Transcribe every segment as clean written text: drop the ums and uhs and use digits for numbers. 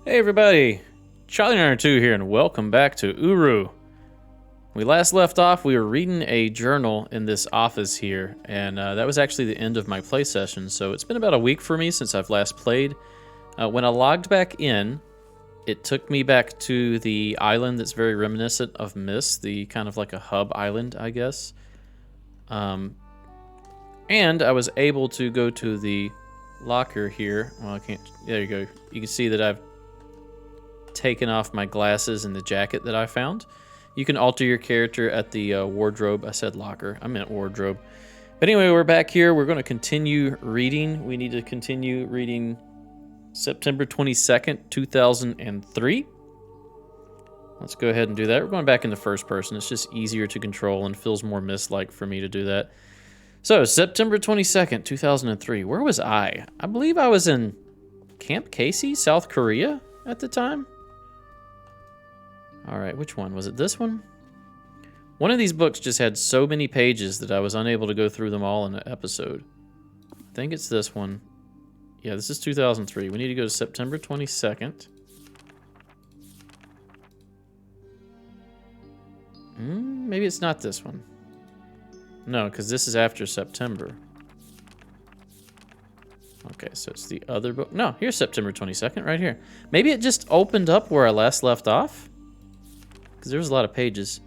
Hey everybody, Charlie92 here, and welcome back to Uru. We last left off, we were reading a journal in this office here, and that was actually the end of my play session, so it's been about a week for me since I've last played. When I logged back in, it took me back to the island that's very reminiscent of Myst, the kind of like a hub island, I guess. And I was able to go to the locker here. Well, I can't, there you go. You can see that I've taken off my glasses and the jacket that I found. You can alter your character at the wardrobe. I said locker, I meant wardrobe. But anyway, we're back here. We're going to continue reading. We need to continue reading September 22nd, 2003. Let's go ahead and do that. We're going back in the first person. It's just easier to control and feels more Myst-like for me to do that. So, September 22nd, 2003. Where was I? I believe I was in Camp Casey, South Korea at the time. All right, which one? Was it this one? One of these books just had so many pages that I was unable to go through them all in an episode. I think it's this one. Yeah, this is 2003. We need to go to September 22nd. Maybe it's not this one. No, because this is after September. Okay, so it's the other book. No, here's September 22nd, right here. Maybe it just opened up where I last left off? Because there was a lot of pages.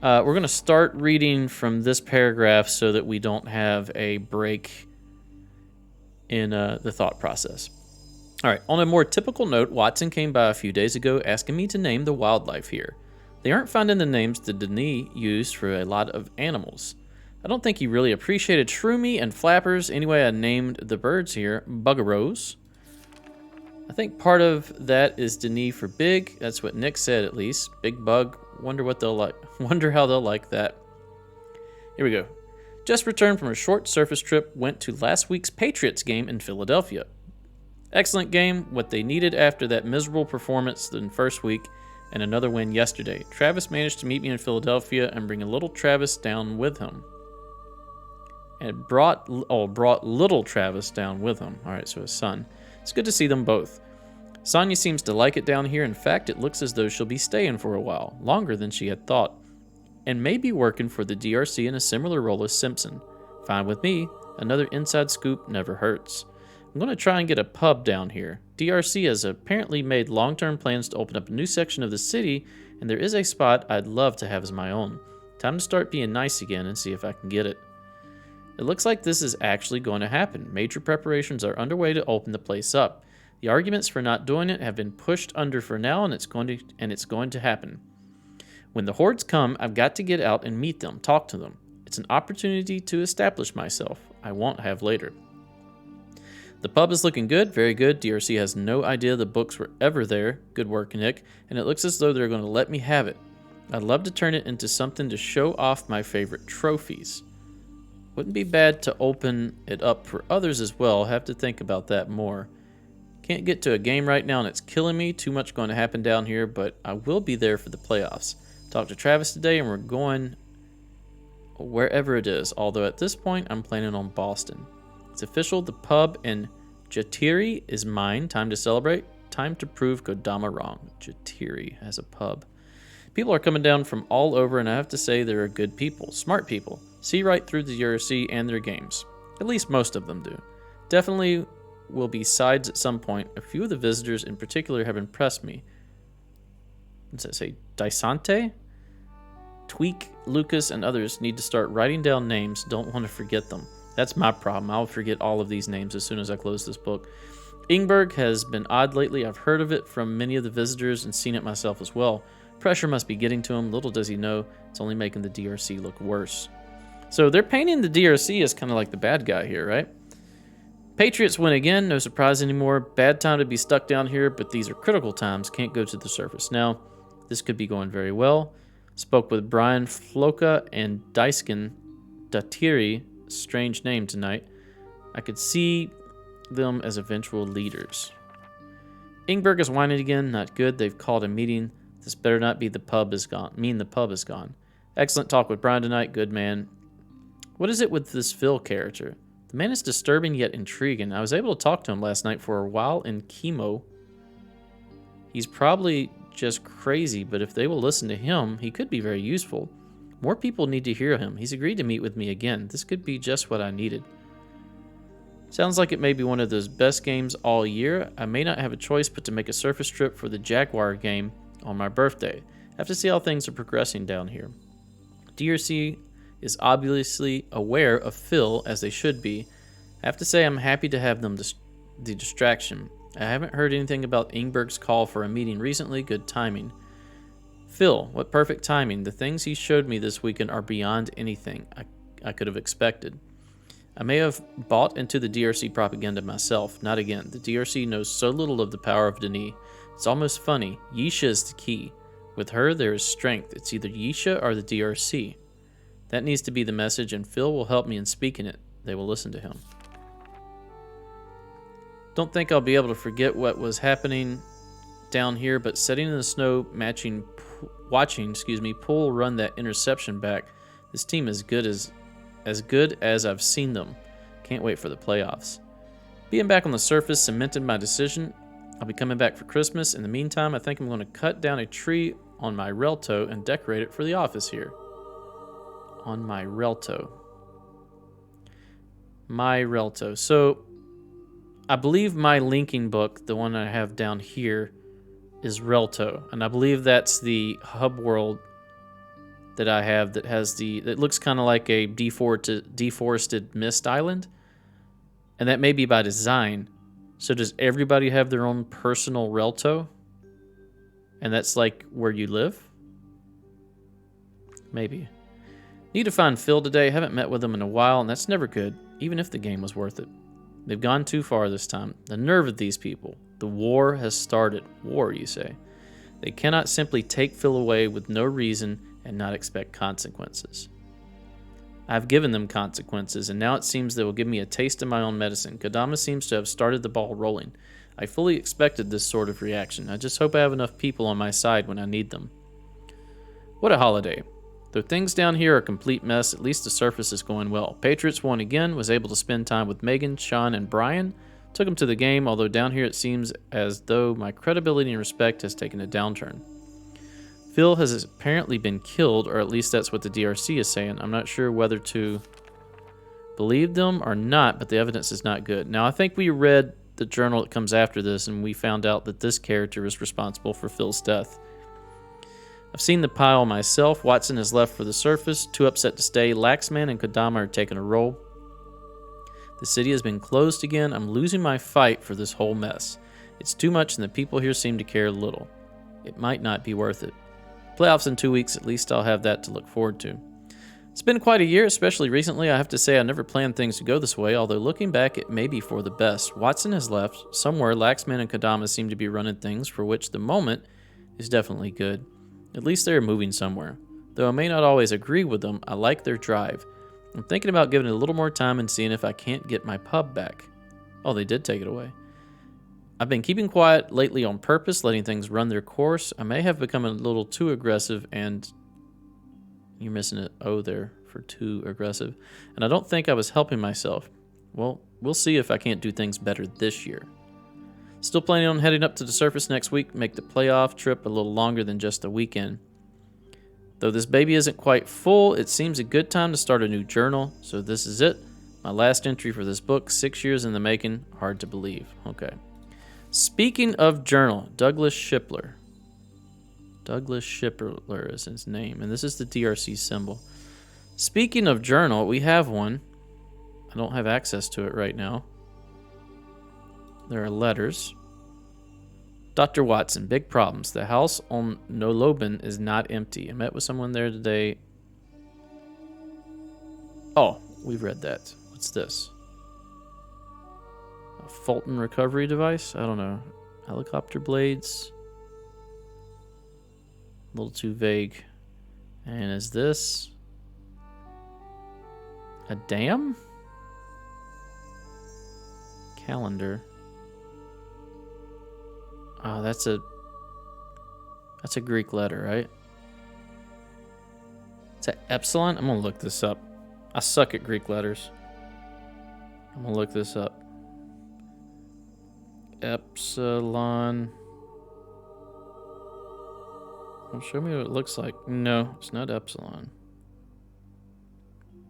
We're going to start reading from this paragraph so that we don't have a break in the thought process. All right, on a more typical note, Watson came by a few days ago asking me to name the wildlife here. They aren't finding the names that Denis used for a lot of animals. I don't think he really appreciated shroomy and flappers. Anyway, I named the birds here buggerows. I think part of that is Denis for big. That's what Nick said, at least. Big bug. Wonder what they'll like. Wonder how they'll like that. Here we go. Just returned from a short surface trip. Went to last week's Patriots game in Philadelphia. Excellent game. What they needed after that miserable performance in the first week and another win yesterday. Travis managed to meet me in Philadelphia and bring a little Travis down with him. And brought little Travis down with him. All right, so his son. It's good to see them both. Sonia seems to like it down here. In fact, it looks as though she'll be staying for a while, longer than she had thought, and may be working for the DRC in a similar role as Simpson. Fine with me. Another inside scoop never hurts. I'm going to try and get a pub down here. DRC has apparently made long-term plans to open up a new section of the city, and there is a spot I'd love to have as my own. Time to start being nice again and see if I can get it. It looks like this is actually going to happen. Major preparations are underway to open the place up. The arguments for not doing it have been pushed under for now, and it's going to happen. When the hordes come, I've got to get out and meet them, talk to them. It's an opportunity to establish myself. I won't have later. The pub is looking good, very good. DRC has no idea the books were ever there. Good work, Nick. And it looks as though they're going to let me have it. I'd love to turn it into something to show off my favorite trophies. Wouldn't be bad to open it up for others as well. Have to think about that more. Can't get to a game right now and it's killing me. Too much going to happen down here, but I will be there for the playoffs. Talked to Travis today and we're going wherever it is. Although at this point, I'm planning on Boston. It's official. The pub in Jatiri is mine. Time to celebrate. Time to prove Kodama wrong. Jatiri has a pub. People are coming down from all over and I have to say there are good people. Smart people. See right through the DRC and their games. At least most of them do. Definitely will be sides at some point. A few of the visitors in particular have impressed me. What's that say? Dysante? Tweak, Lucas, and others need to start writing down names. Don't want to forget them. That's my problem. I'll forget all of these names as soon as I close this book. Ingberg has been odd lately. I've heard of it from many of the visitors and seen it myself as well. Pressure must be getting to him. Little does he know, it's only making the DRC look worse. So they're painting the DRC as kind of like the bad guy here, right? Patriots win again, no surprise anymore. Bad time to be stuck down here, but these are critical times. Can't go to the surface now. This could be going very well. Spoke with Brian Floka and Daiskin Datiri, strange name tonight. I could see them as eventual leaders. Ingberg is whining again, not good. They've called a meeting. This better not be the pub is gone. The pub is gone. Excellent talk with Brian tonight, good man. What is it with this Phil character? The man is disturbing yet intriguing. I was able to talk to him last night for a while in chemo. He's probably just crazy, but if they will listen to him, he could be very useful. More people need to hear him. He's agreed to meet with me again. This could be just what I needed. Sounds like it may be one of those best games all year. I may not have a choice but to make a surface trip for the Jaguar game on my birthday. I have to see how things are progressing down here. DRC is obviously aware of Phil, as they should be. I have to say I'm happy to have them the distraction. I haven't heard anything about Ingberg's call for a meeting recently. Good timing. Phil, what perfect timing. The things he showed me this weekend are beyond anything I could have expected. I may have bought into the DRC propaganda myself. Not again. The DRC knows so little of the power of Denis. It's almost funny. Yisha is the key. With her, there is strength. It's either Yisha or the DRC. That needs to be the message, and Phil will help me in speaking it. They will listen to him. Don't think I'll be able to forget what was happening down here, but sitting in the snow, watching Poole run that interception back. This team is as good as I've seen them. Can't wait for the playoffs. Being back on the surface cemented my decision. I'll be coming back for Christmas. In the meantime, I think I'm going to cut down a tree on my Relto and decorate it for the office here. On my Relto. My Relto. So, I believe my linking book, the one I have down here, is Relto. And I believe that's the hub world that I have that has that looks kind of like a deforested mist island. And that may be by design. So does everybody have their own personal Relto? And that's like where you live? Maybe. Need to find Phil today. Haven't met with him in a while, and that's never good, even if the game was worth it. They've gone too far this time. The nerve of these people. The war has started. War, you say. They cannot simply take Phil away with no reason and not expect consequences. I've given them consequences, and now it seems they will give me a taste of my own medicine. Kodama seems to have started the ball rolling. I fully expected this sort of reaction. I just hope I have enough people on my side when I need them. What a holiday. Though things down here are a complete mess, at least the surface is going well. Patriots won again, was able to spend time with Megan, Sean, and Brian. Took them to the game, although down here it seems as though my credibility and respect has taken a downturn. Phil has apparently been killed, or at least that's what the DRC is saying. I'm not sure whether to believe them or not, but the evidence is not good. Now, I think we read the journal that comes after this, and we found out that this character is responsible for Phil's death. I've seen the pile myself. Watson has left for the surface, too upset to stay. Laxman and Kodama are taking a roll. The city has been closed again. I'm losing my fight for this whole mess. It's too much, and the people here seem to care little. It might not be worth it. Playoffs in 2 weeks, at least I'll have that to look forward to. It's been quite a year, especially recently. I have to say I never planned things to go this way, although looking back, it may be for the best. Watson has left. Somewhere, Laxman and Kodama seem to be running things, for which the moment is definitely good. At least they're moving somewhere. Though I may not always agree with them, I like their drive. I'm thinking about giving it a little more time and seeing if I can't get my pub back. Oh, they did take it away. I've been keeping quiet lately on purpose, letting things run their course. I may have become a little too aggressive, and you're missing an O there for too aggressive. And I don't think I was helping myself. Well, we'll see if I can't do things better this year. Still planning on heading up to the surface next week, make the playoff trip a little longer than just a weekend. Though this baby isn't quite full, it seems a good time to start a new journal, so this is it. My last entry for this book, 6 years in the making. Hard to believe. Okay. Speaking of journal, Douglas Shipler. Douglas Shipler is his name, and this is the DRC symbol. Speaking of journal, we have one. I don't have access to it right now. There are letters. Dr. Watson, big problems. The house on Noloban is not empty. I met with someone there today. Oh, we've read that. What's this? A Fulton recovery device? I don't know. Helicopter blades? A little too vague. And is this a dam? Calendar. Oh, that's a Greek letter, right? Is that epsilon? I'm gonna look this up. I suck at Greek letters. I'm gonna look this up. Epsilon. Well, show me what it looks like. No, it's not epsilon.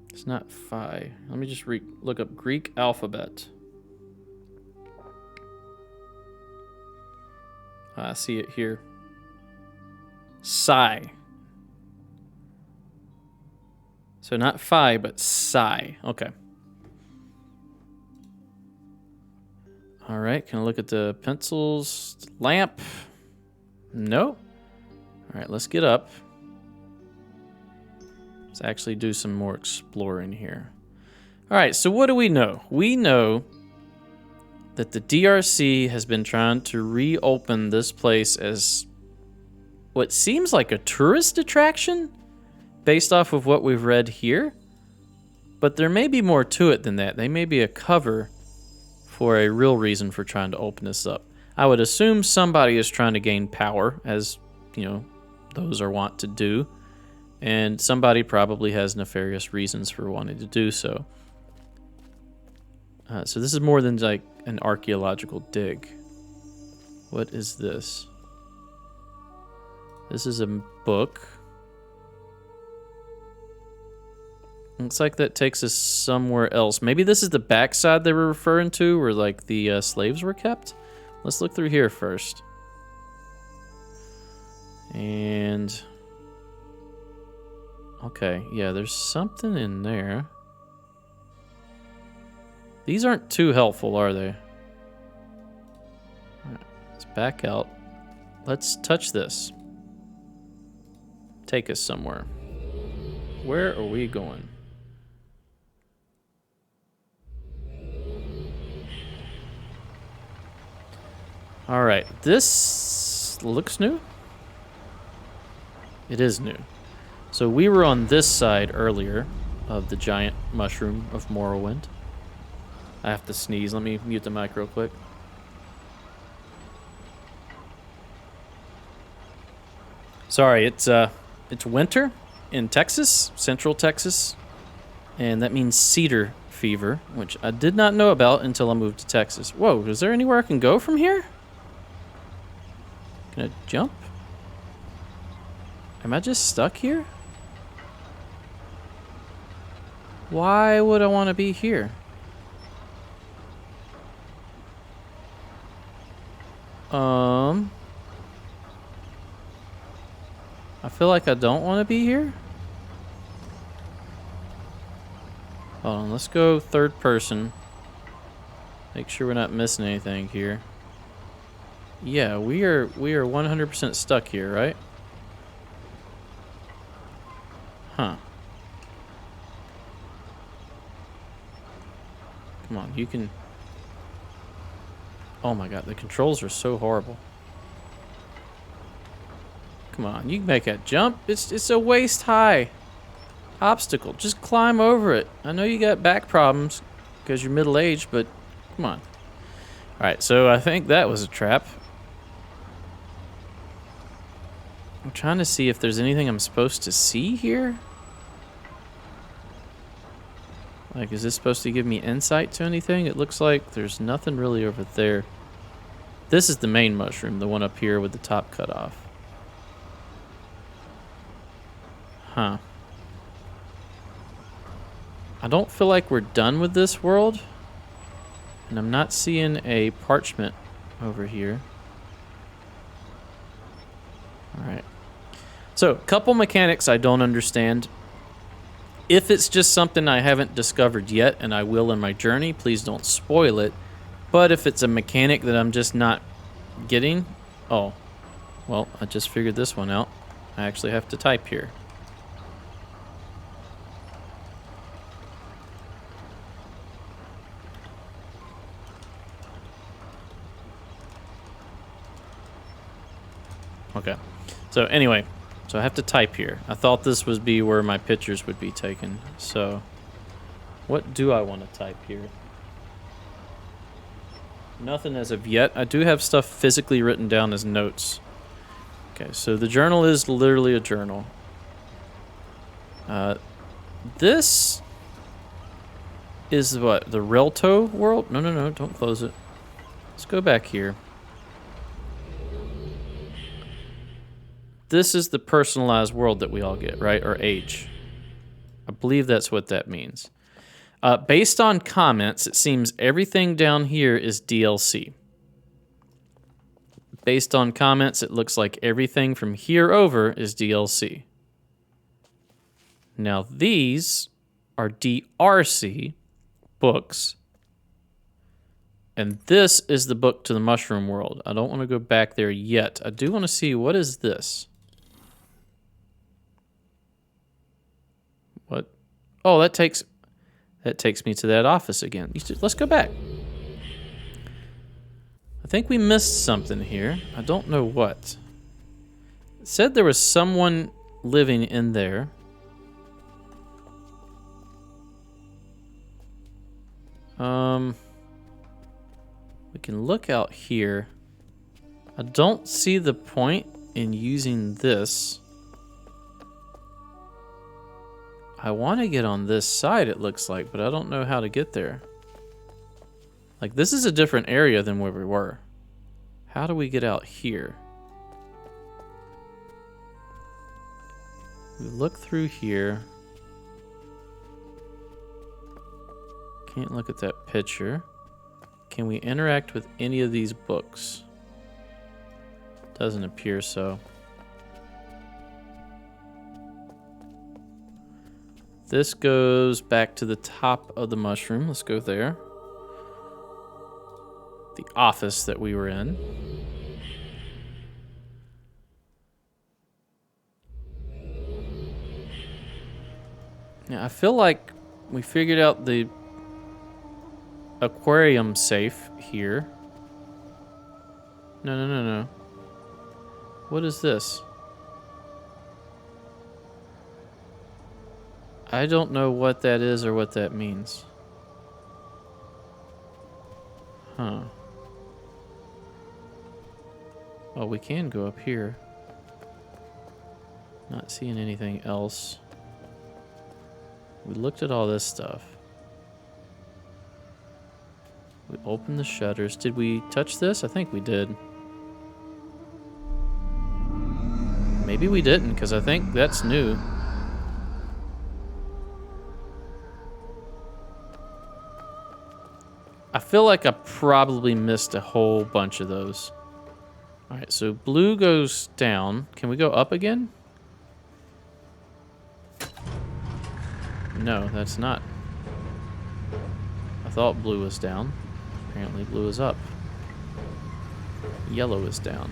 It's not phi. Let me just look up Greek alphabet. I see it here. Psi. So not phi, but psi. Okay. All right, can I look at the pencils? Lamp? No. All right, let's get up. Let's actually do some more exploring here. All right, so what do we know? We know that the DRC has been trying to reopen this place as what seems like a tourist attraction based off of what we've read here. But there may be more to it than that. They may be a cover for a real reason for trying to open this up. I would assume somebody is trying to gain power, as, you know, those are wont to do. And somebody probably has nefarious reasons for wanting to do so. So this is more than like an archaeological dig. What is this? This is a book. Looks like that takes us somewhere else. Maybe this is the backside they were referring to, where like the slaves were kept. Let's look through here first. And okay, yeah, there's something in there. These aren't too helpful, are they? All right, let's back out. Let's touch this. Take us somewhere. Where are we going? All right, this looks new. It is new. So we were on this side earlier of the giant mushroom of Morrowind. I have to sneeze. Let me mute the mic real quick. Sorry, it's winter in Texas, Central Texas, and that means cedar fever, which I did not know about until I moved to Texas. Whoa, is there anywhere I can go from here? Can I jump? Am I just stuck here? Why would I want to be here? I feel like I don't want to be here. Hold on, let's go third person. Make sure we're not missing anything here. Yeah, we are 100% stuck here, right? Huh. Come on, you can... Oh my god, the controls are so horrible. Come on, you can make a jump. It's a waist high obstacle. Just climb over it. I know you got back problems because you're middle-aged, but come on. Alright, so I think that was a trap. I'm trying to see if there's anything I'm supposed to see here. Like, is this supposed to give me insight to anything? It looks like there's nothing really over there. This is the main mushroom, the one up here with the top cut off. Huh. I don't feel like we're done with this world. And I'm not seeing a parchment over here. Alright. So, a couple mechanics I don't understand. If it's just something I haven't discovered yet, and I will in my journey, please don't spoil it. But if it's a mechanic that I'm just not getting... Oh. Well, I just figured this one out. I actually have to type here. Okay. So anyway, so I have to type here. I thought this would be where my pictures would be taken. So what do I want to type here? Nothing as of yet. I do have stuff physically written down as notes. Okay, so the journal is literally a journal. This is what? The Relto world? No, don't close it. Let's go back here. this is the personalized world that we all get, right? Or age. I believe that's what that means. Based on comments, it seems everything down here is DLC. Based on comments, it looks like everything from here over is DLC. Now these are DRC books. And this is the book to the Mushroom World. I don't want to go back there yet. I do want to see, what is this? What? Oh, that takes me to that office again. Let's go back. I think we missed something here. I don't know what. It said there was someone living in there. We can look out here. I don't see the point in using this. I want to get on this side, it looks like, but I don't know how to get there. Like, this is a different area than where we were. How do we get out here? We look through here. Can't look at that picture. Can we interact with any of these books? Doesn't appear so. This goes back to the top of the mushroom. Let's go there. The office that we were in. Yeah, I feel like we figured out the aquarium safe here. No. What is this? I don't know what that is or what that means. Huh. Oh, we can go up here. Not seeing anything else. We looked at all this stuff. We opened the shutters. Did we touch this? I think we did. Maybe we didn't, because I think that's new. I feel like I probably missed a whole bunch of those. Alright, so blue goes down. Can we go up again? No, that's not. I thought blue was down. Apparently blue is up. Yellow is down.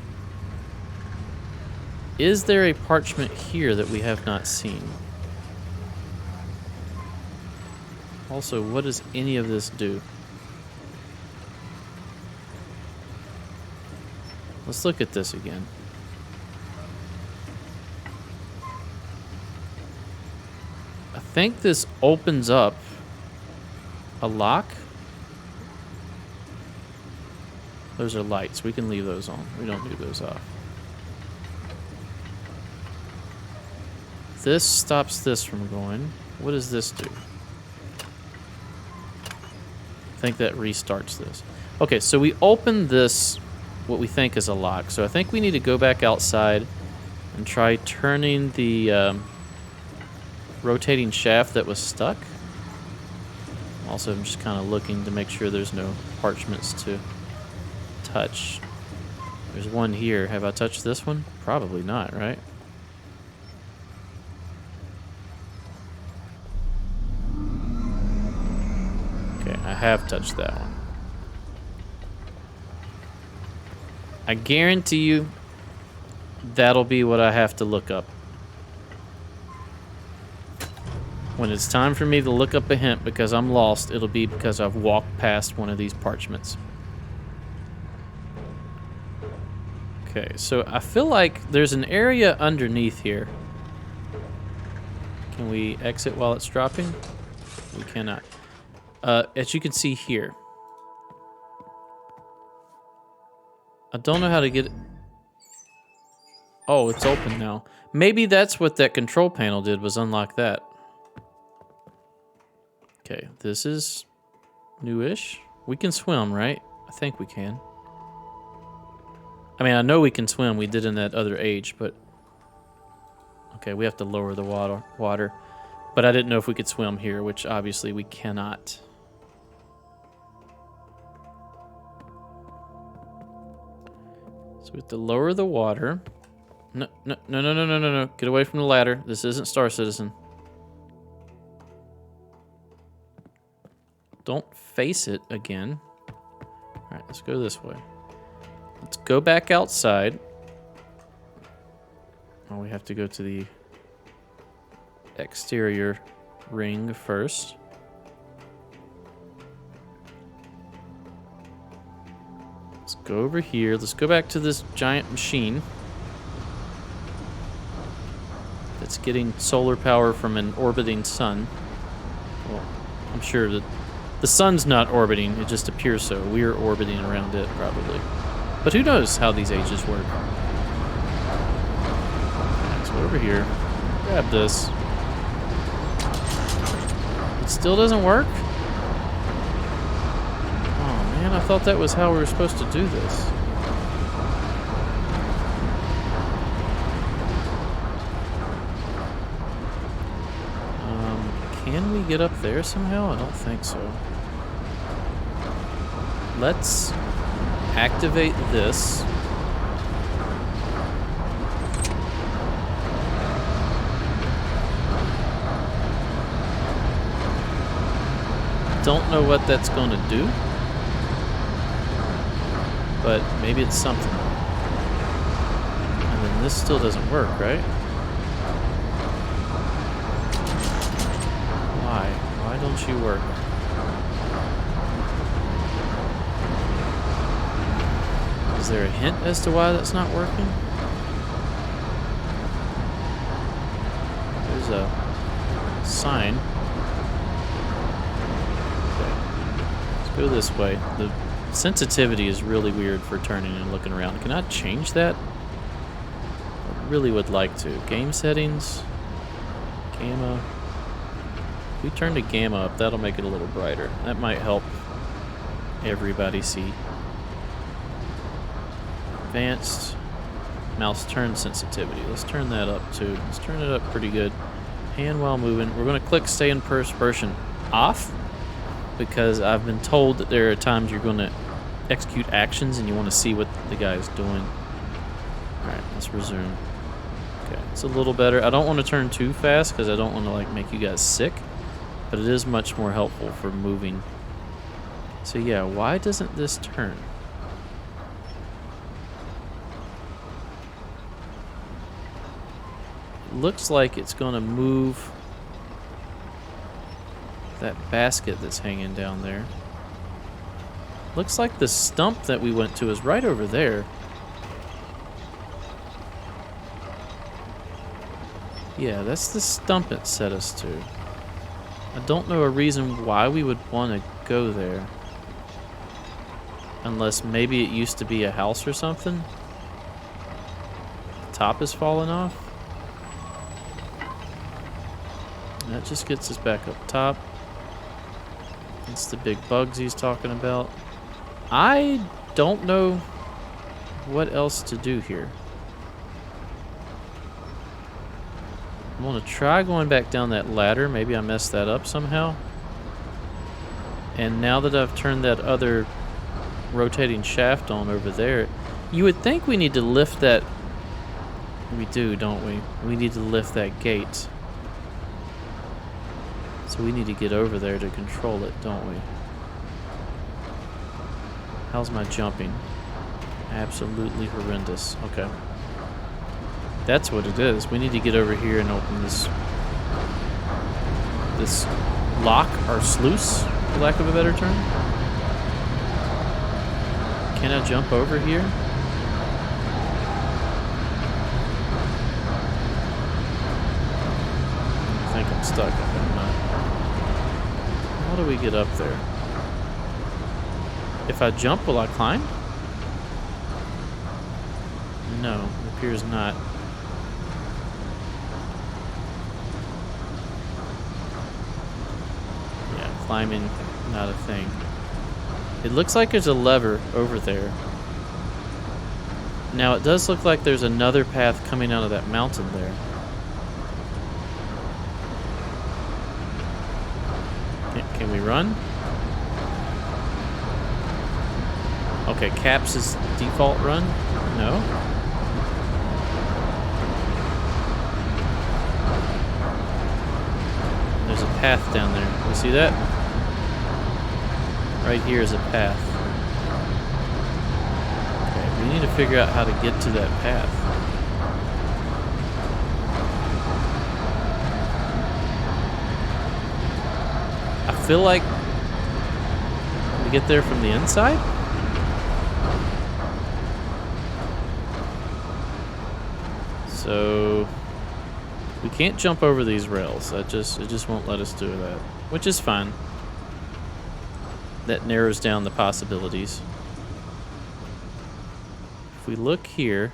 Is there a parchment here that we have not seen? Also, what does any of this do? Let's look at this again. I think this opens up a lock. Those are lights. We can leave those on. We don't leave those off. This stops this from going. What does this do? I think that restarts this. Okay, so we opened this, what we think is a lock. So I think we need to go back outside and try turning the rotating shaft that was stuck. Also, I'm just kind of looking to make sure there's no parchments to touch. There's one here. Have I touched this one? Probably not, right? Okay, I have touched that one. I guarantee you that'll be what I have to look up. When it's time for me to look up a hint because I'm lost, it'll be because I've walked past one of these parchments. Okay, so I feel like there's an area underneath here. Can we exit while it's dropping? We cannot. As you can see here. I don't know how to get it. Oh, it's open now. Maybe that's what that control panel did, was unlock that. Okay, this is newish. We can swim, right? I think we can. I mean, I know we can swim. We did in that other age, but Okay, we have to lower the water. But I didn't know if we could swim here, which obviously we cannot. So we have to lower the water. No, no, no, no, no, no, no, no. Get away from the ladder. This isn't Star Citizen. Don't face it again. All right, let's go this way. Let's go back outside. Oh, we have to go to the exterior ring first. Let's go over here. Let's go back to this giant machine that's getting solar power from an orbiting sun. Well, I'm sure that the sun's not orbiting, it just appears so. We're orbiting around it, probably. But who knows how these ages work. Let's go over here. Grab this. It still doesn't work? Oh man, I thought that was how we were supposed to do this. Can we get up there somehow? I don't think so. Let's activate this. Don't know what that's going to do, but maybe it's something. And then this still doesn't work, right? Why don't you work? Is there a hint as to why that's not working? There's a sign. Okay. Let's go this way. The sensitivity is really weird for turning and looking around. Can I change that? I really would like to. Game settings. Gamma. If we turn the gamma up, that'll make it a little brighter. That might help everybody see. Advanced mouse turn sensitivity. Let's turn that up too. Let's turn it up pretty good. Hand while moving. We're going to click stay in first person off because I've been told that there are times you're going to execute actions and you want to see what the guy is doing. Alright, let's resume. Okay, it's a little better. I don't want to turn too fast because I don't want to like make you guys sick, but it is much more helpful for moving. So yeah, why doesn't this turn? Looks like it's going to move that basket that's hanging down there. Looks like the stump that we went to is right over there. Yeah, that's the stump it set us to. I don't know a reason why we would want to go there. Unless maybe it used to be a house or something. The top is falling off. That just gets us back up top. That's the big bugs he's talking about. I don't know what else to do here. I'm going to try going back down that ladder. Maybe I messed that up somehow. And now that I've turned that other rotating shaft on over there, you would think we need to lift that. We do, don't we? We need to lift that gate. So we need to get over there to control it, don't we? How's my jumping? Absolutely horrendous. Okay. That's what it is. We need to get over here and open this lock or sluice, for lack of a better term. Can I jump over here? I think I'm stuck. I'm not. How do we get up there? If I jump, will I climb? No, it appears not. Yeah, climbing, not a thing. It looks like there's a lever over there. Now, it does look like there's another path coming out of that mountain there. Can we run? Okay, caps is default run? No? There's a path down there. You see that? Right here is a path. Okay, we need to figure out how to get to that path. I feel like we get there from the inside? So we can't jump over these rails. It just won't let us do that, which is fine. That narrows down the possibilities. If we look here,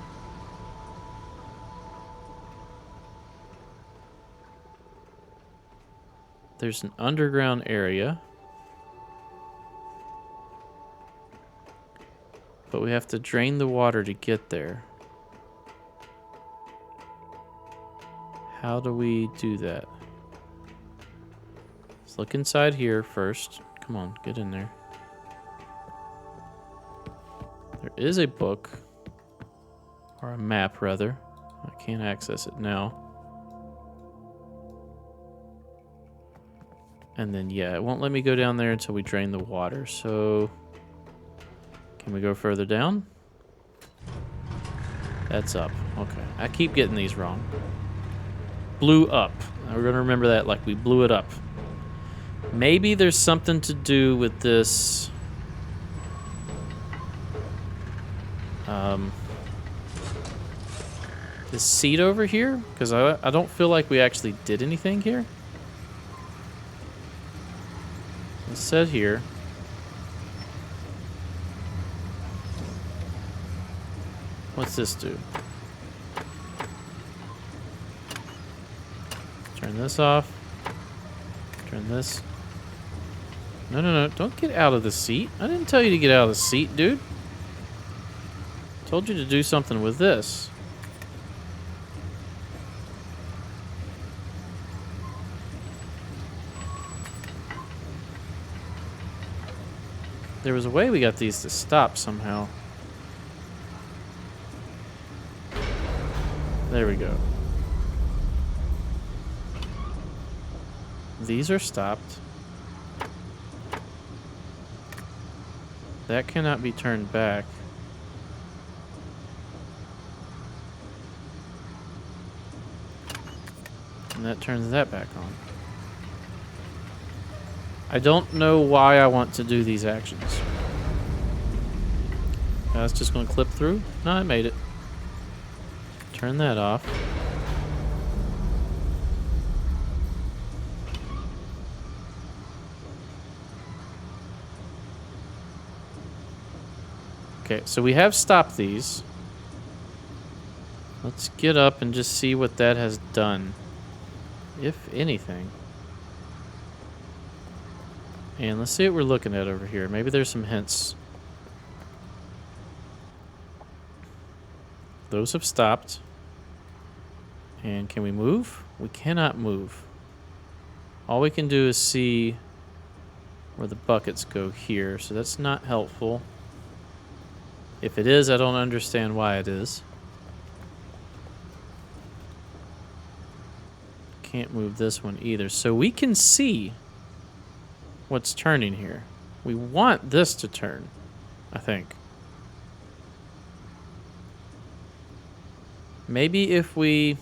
there's an underground area, but we have to drain the water to get there. How do we do that? Let's look inside here first. Come on, get in there. There is a book, or a map rather. I can't access it now. And then, yeah, it won't let me go down there until we drain the water. So, can we go further down? That's up. Okay. I keep getting these wrong. Blew up. We're going to remember that like we blew it up. Maybe there's something to do with this... this seat over here? Because I don't feel like we actually did anything here. It said here. What's this do? Turn this off. Turn this. No, no, no. Don't get out of the seat. I didn't tell you to get out of the seat, dude. I told you to do something with this. There was a way we got these to stop somehow. There we go. These are stopped. That cannot be turned back. And that turns that back on. I don't know why I want to do these actions. That's just going to clip through? No, I made it. Turn that off. Okay, so we have stopped these. Let's get up and just see what that has done. If anything. And let's see what we're looking at over here. Maybe there's some hints. Those have stopped. And can we move? We cannot move. All we can do is see where the buckets go here, so that's not helpful. If it is, I don't understand why it is. Can't move this one either. So we can see what's turning here. We want this to turn, I think. Maybe if we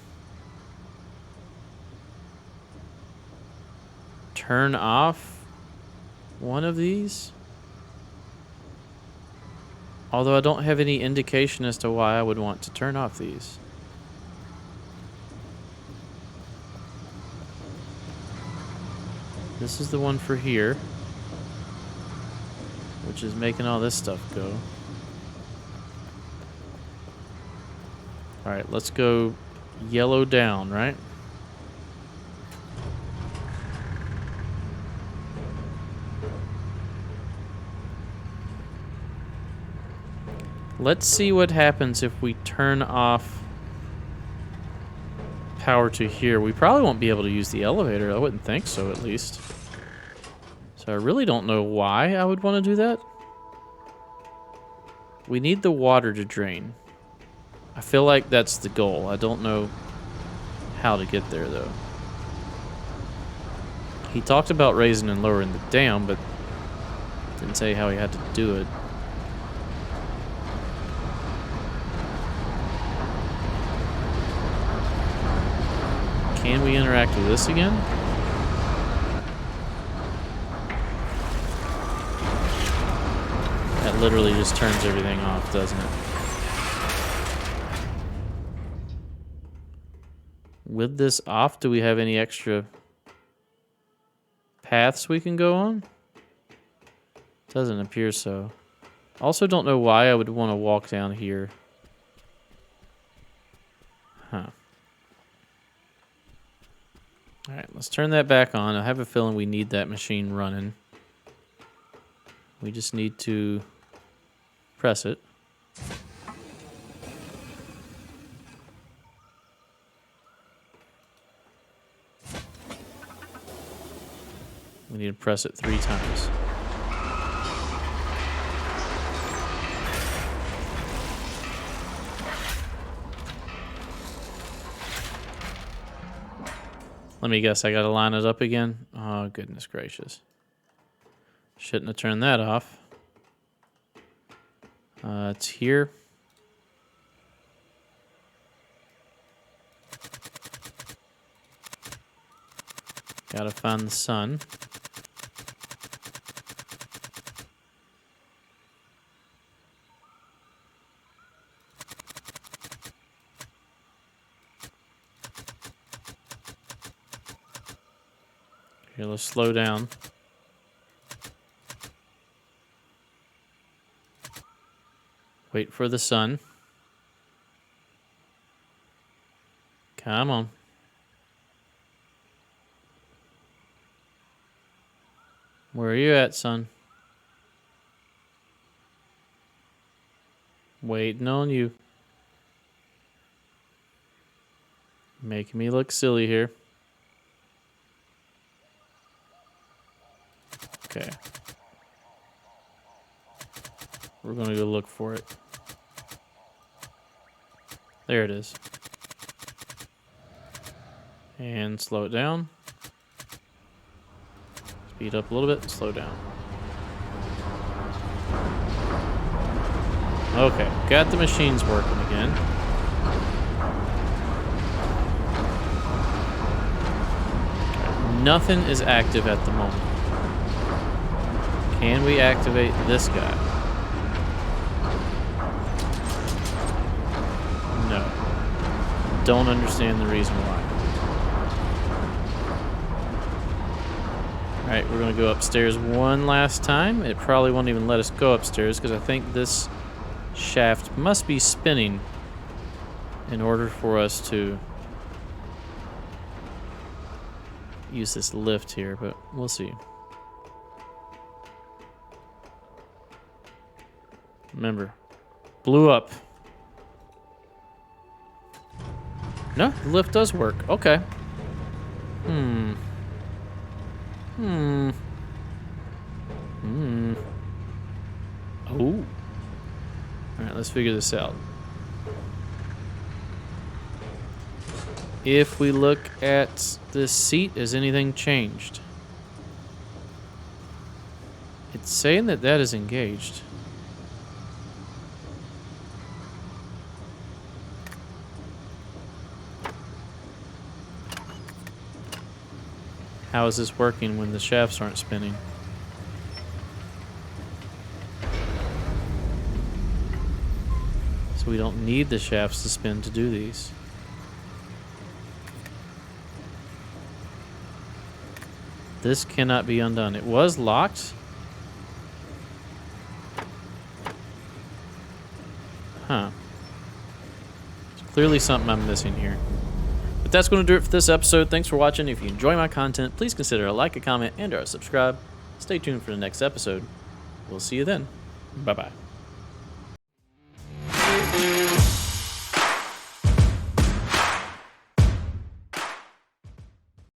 turn off one of these. Although I don't have any indication as to why I would want to turn off these. This is the one for here, which is making all this stuff go. Alright, let's go yellow down, right? Let's see what happens if we turn off power to here. We probably won't be able to use the elevator. I wouldn't think so, at least. So So I really don't know why I would want to do that. We need the water to drain. I feel like that's the goal. I don't know how to get there, though. He talked about raising and lowering the dam, but didn't say how he had to do it. Can we interact with this again? That literally just turns everything off, doesn't it? With this off, do we have any extra paths we can go on? Doesn't appear so. Also don't know why I would want to walk down here. Huh. Alright, let's turn that back on. I have a feeling we need that machine running. We just need to press it. We need to press it 3 times. Let me guess, I gotta line it up again? Oh, goodness gracious. Shouldn't have turned that off. It's here. Gotta find the sun. Here, let's slow down. Wait for the sun. Come on. Where are you at, son? Waiting on you. Making me look silly here. Okay. We're gonna go look for it. There it is. And slow it down. Speed up a little bit, slow down. Okay, got the machines working again. Nothing is active at the moment. Can we activate this guy? No. Don't understand the reason why. Alright, we're going to go upstairs one last time. It probably won't even let us go upstairs because I think this shaft must be spinning in order for us to use this lift here, but we'll see. Remember, blew up. No, the lift does work. Okay. Oh. Alright, let's figure this out. If we look at this seat, has anything changed? It's saying that that is engaged. How is this working when the shafts aren't spinning? So we don't need the shafts to spin to do these. This cannot be undone. It was locked. Huh. There's clearly something I'm missing here. But that's going to do it for this episode. Thanks for watching. If you enjoy my content, please consider a like, a comment, and or a subscribe. Stay tuned for the next episode. We'll see you then. Bye-bye.